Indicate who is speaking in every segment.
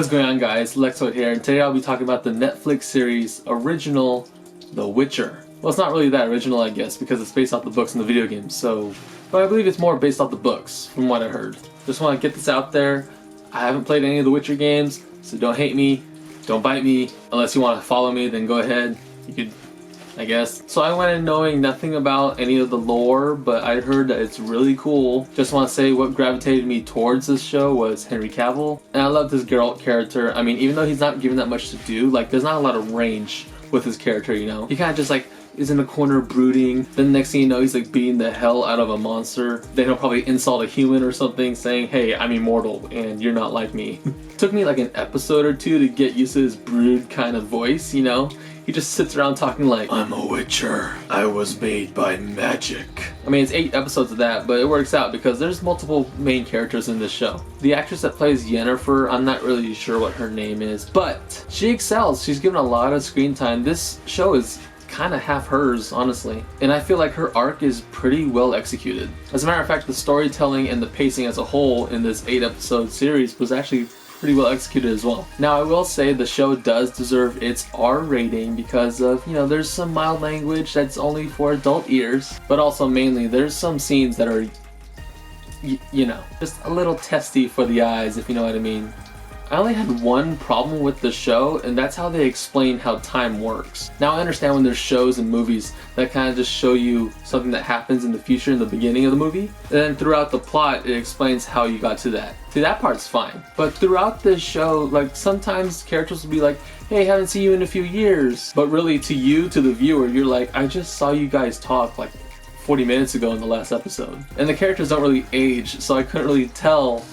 Speaker 1: What's going on, guys? Lexoid here, and today I'll be talking about the Netflix series original The Witcher. Well, it's not really that original, I guess, because it's based off the books and the video games, but I believe it's more based off the books, from what I heard. Just want to get this out there. I haven't played any of the Witcher games, so don't hate me, don't bite me. Unless you want to follow me, then go ahead. You could, I guess. So I went in knowing nothing about any of the lore, but I heard that it's really cool. Just want to say what gravitated me towards this show was Henry Cavill. And I love this Geralt character. I mean, even though he's not given that much to do, like there's not a lot of range with his character, you know? He kind of just like is in the corner brooding. Then next thing you know, he's like beating the hell out of a monster. Then he'll probably insult a human or something saying, hey, I'm immortal and you're not like me. Took me like an episode or two to get used to his brood kind of voice, you know? He just sits around talking like, I'm a witcher. I was made by magic. I mean, it's 8 episodes of that, but it works out because there's multiple main characters in this show. The actress that plays Yennefer, I'm not really sure what her name is, but she excels. She's given a lot of screen time. This show is kind of half hers, honestly. And I feel like her arc is pretty well executed. As a matter of fact, the storytelling and the pacing as a whole in this 8-episode series was actually pretty well executed as well. Now, I will say the show does deserve its R rating because of, you know, there's some mild language that's only for adult ears, but also mainly there's some scenes that are, you know, just a little testy for the eyes, if you know what I mean. I only had one problem with the show, and that's how they explain how time works. Now, I understand when there's shows and movies that kind of just show you something that happens in the future in the beginning of the movie, and then throughout the plot it explains how you got to that. See, that part's fine. But throughout this show, like sometimes characters will be like, hey, haven't seen you in a few years. But really to you, to the viewer, you're like, I just saw you guys talk like 40 minutes ago in the last episode. And the characters don't really age, so I couldn't really tell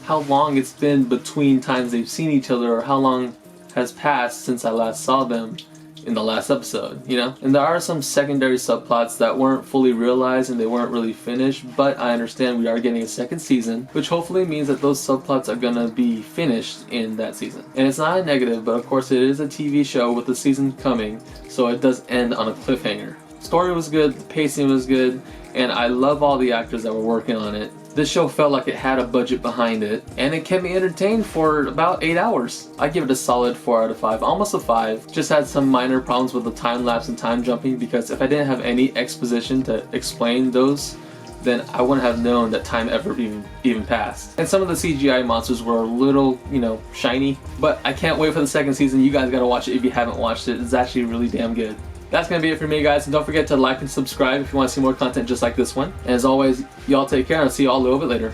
Speaker 1: how long it's been between times they've seen each other or how long has passed since I last saw them in the last episode, you know? And there are some secondary subplots that weren't fully realized and they weren't really finished, but I understand we are getting a second season, which hopefully means that those subplots are gonna be finished in that season. And it's not a negative, but of course it is a TV show with the season coming, so it does end on a cliffhanger. Story was good, the pacing was good, and I love all the actors that were working on it. This show felt like it had a budget behind it, and it kept me entertained for about 8 hours. I give it a solid 4 out of 5, almost a 5. Just had some minor problems with the time lapse and time jumping because if I didn't have any exposition to explain those, then I wouldn't have known that time ever even passed. And some of the CGI monsters were a little, you know, shiny, but I can't wait for the second season. You guys gotta watch it if you haven't watched it. It's actually really damn good. That's going to be it for me, guys, and don't forget to like and subscribe if you want to see more content just like this one. And as always, y'all take care, and I'll see you all a little bit later.